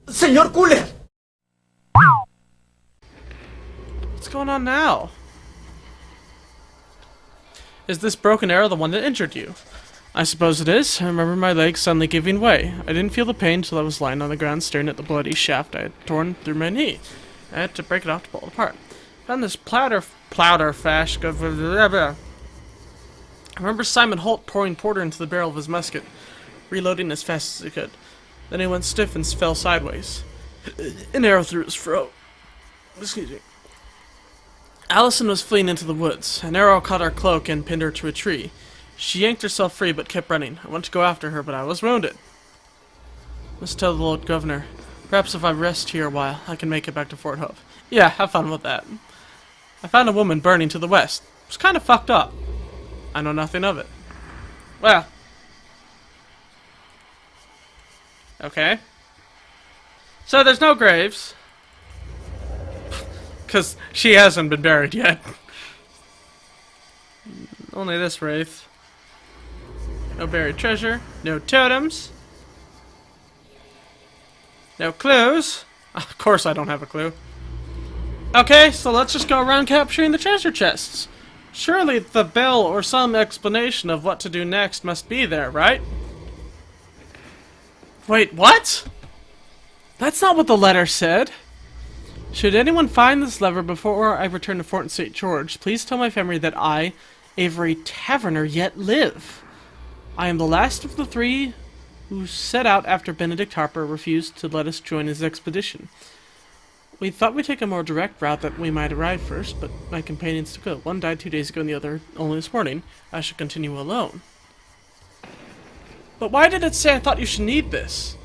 Señor Cooler! What's going on now? Is this broken arrow the one that injured you? I suppose it is. I remember my legs suddenly giving way. I didn't feel the pain until I was lying on the ground staring at the bloody shaft I had torn through my knee. I had to break it off to pull it apart. Found this powder flask of... I remember Simon Holt pouring porter into the barrel of his musket, reloading as fast as he could. Then he went stiff and fell sideways. An arrow through his throat. Excuse me. Allison was fleeing into the woods. An arrow caught her cloak and pinned her to a tree. She yanked herself free but kept running. I went to go after her, but I was wounded. Must tell the Lord Governor. Perhaps if I rest here a while, I can make it back to Fort Hope. Yeah, have fun with that. I found a woman burning to the west. It was kind of fucked up. I know nothing of it. Well. Okay. So there's no graves. Because she hasn't been buried yet. Only this wraith. No buried treasure. No totems. No clues. Of course I don't have a clue. Okay, so let's just go around capturing the treasure chests. Surely the bill or some explanation of what to do next must be there, right? Wait, what? That's not what the letter said. Should anyone find this lever before I return to Fort St. George, please tell my family that I, Avery Taverner, yet live. I am the last of the three who set out after Benedict Harper refused to let us join his expedition. We thought we'd take a more direct route that we might arrive first, but my companions took it. One died 2 days ago and the other only this morning. I should continue alone. But why did it say I thought you should need this?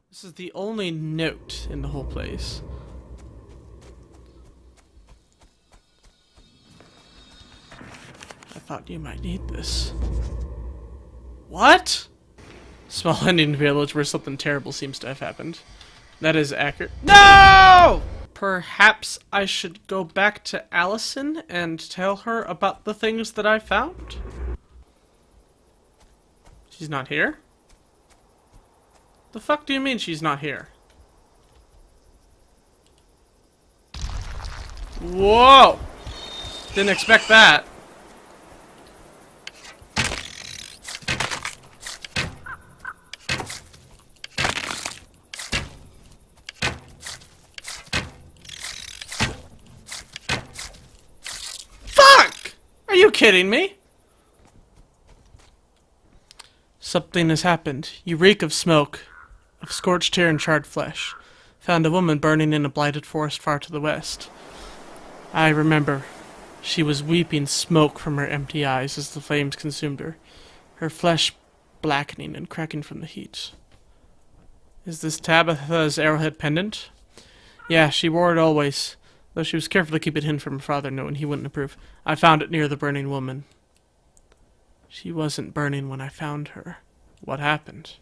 This is the only note in the whole place. I thought you might need this. What? Small Indian village where something terrible seems to have happened. That is accurate. No! Perhaps I should go back to Allison and tell her about the things that I found? She's not here? The fuck do you mean she's not here? Whoa! Didn't expect that. Fuck! Are you kidding me? Something has happened. You reek of smoke, of scorched hair and charred flesh. Found a woman burning in a blighted forest far to the west. I remember. She was weeping smoke from her empty eyes as the flames consumed her, her flesh blackening and cracking from the heat. Is this Tabitha's arrowhead pendant? Yeah, she wore it always, though she was careful to keep it hidden from her father, knowing he wouldn't approve. I found it near the burning woman. She wasn't burning when I found her. What happened?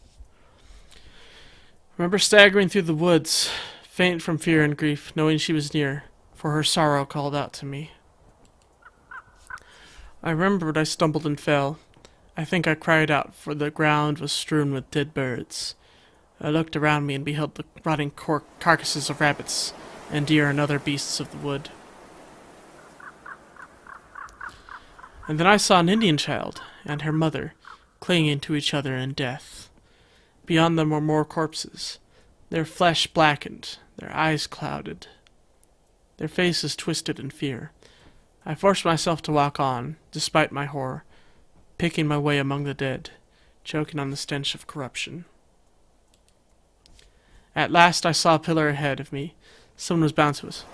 Remember staggering through the woods, faint from fear and grief, knowing she was near, for her sorrow called out to me. I remembered I stumbled and fell. I think I cried out, for the ground was strewn with dead birds. I looked around me and beheld the rotting carcasses of rabbits, and deer and other beasts of the wood. And then I saw an Indian child and her mother clinging to each other in death. Beyond them were more corpses, their flesh blackened, their eyes clouded, their faces twisted in fear. I forced myself to walk on, despite my horror, picking my way among the dead, choking on the stench of corruption. At last I saw a pillar ahead of me. Someone was bound to us.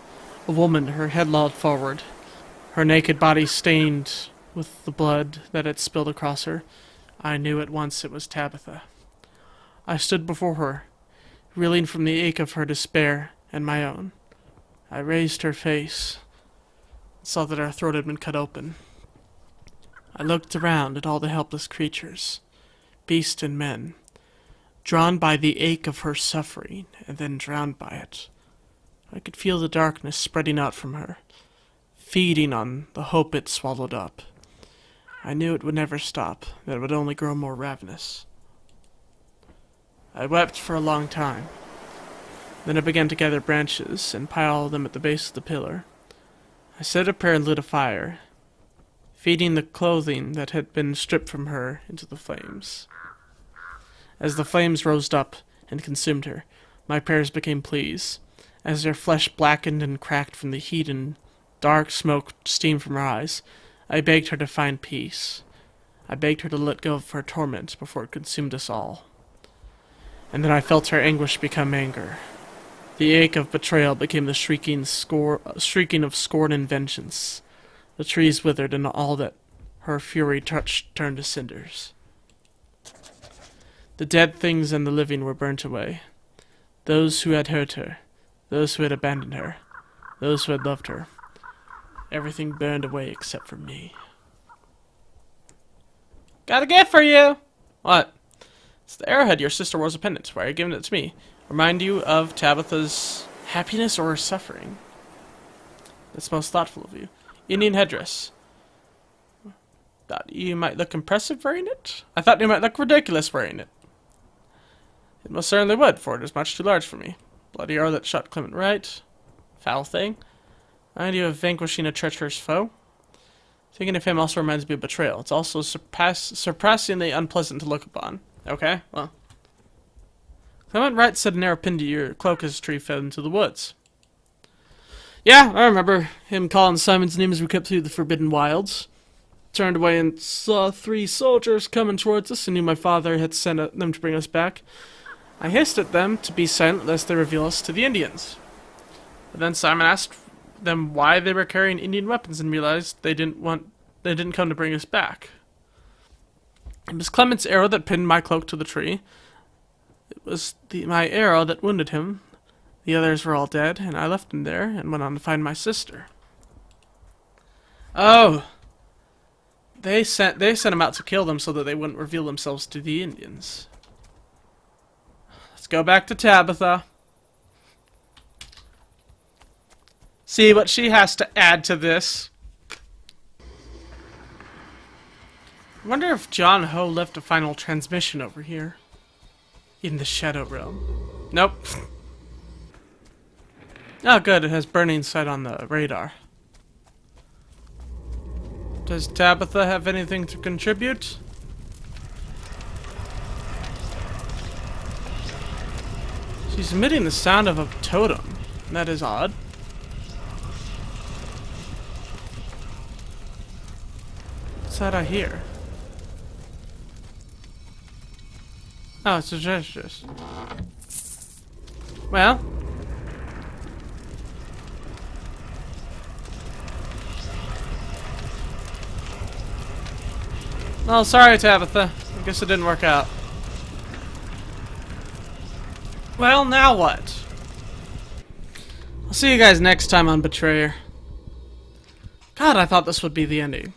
A woman, her head lolled forward, her naked body stained with the blood that had spilled across her. I knew at once it was Tabitha. I stood before her, reeling from the ache of her despair and my own. I raised her face, and saw that her throat had been cut open. I looked around at all the helpless creatures, beasts and men, drawn by the ache of her suffering, and then drowned by it. I could feel the darkness spreading out from her, feeding on the hope it swallowed up. I knew it would never stop, that it would only grow more ravenous. I wept for a long time. Then I began to gather branches and pile them at the base of the pillar. I said a prayer and lit a fire, feeding the clothing that had been stripped from her into the flames. As the flames rose up and consumed her, my prayers became pleas. As their flesh blackened and cracked from the heat and dark smoke steamed from her eyes, I begged her to find peace. I begged her to let go of her torment before it consumed us all. And then I felt her anguish become anger. The ache of betrayal became the shrieking of scorn and vengeance. The trees withered, and all that her fury touched turned to cinders. The dead things and the living were burnt away. Those who had hurt her, those who had abandoned her, those who had loved her. Everything burned away except for me. Got a gift for you! What? It's the arrowhead your sister wore as a pendant. Why are you giving it to me? Remind you of Tabitha's happiness or her suffering? That's most thoughtful of you. Indian headdress. Thought you might look impressive wearing it? I thought you might look ridiculous wearing it. It most certainly would, for it is much too large for me. Bloody arrow that shot Clement right. Foul thing. Idea of vanquishing a treacherous foe. Thinking of him also reminds me of betrayal. It's also surpassingly unpleasant to look upon. Okay, well. Clement Wright said an arrow pinned to your cloak as a tree fell into the woods. Yeah, I remember him calling Simon's name as we kept through the forbidden wilds. Turned away and saw 3 soldiers coming towards us and knew my father had sent them to bring us back. I hissed at them to be silent lest they reveal us to the Indians. But then Simon asked them why they were carrying Indian weapons and realized they didn't come to bring us back. It was Clement's arrow that pinned my cloak to the tree. It was my arrow that wounded him. The others were all dead, and I left him there and went on to find my sister. Oh! They sent him out to kill them so that they wouldn't reveal themselves to the Indians. Let's go back to Tabitha. See what she has to add to this. I wonder if John Ho left a final transmission over here. In the Shadow Realm. Nope. Oh good, it has burning sight on the radar. Does Tabitha have anything to contribute? She's emitting the sound of a totem. That is odd. What's that I hear? Oh, it's a gestures. Well. Oh, sorry, Tabitha. I guess it didn't work out. Well, now what? I'll see you guys next time on Betrayer. God, I thought this would be the ending.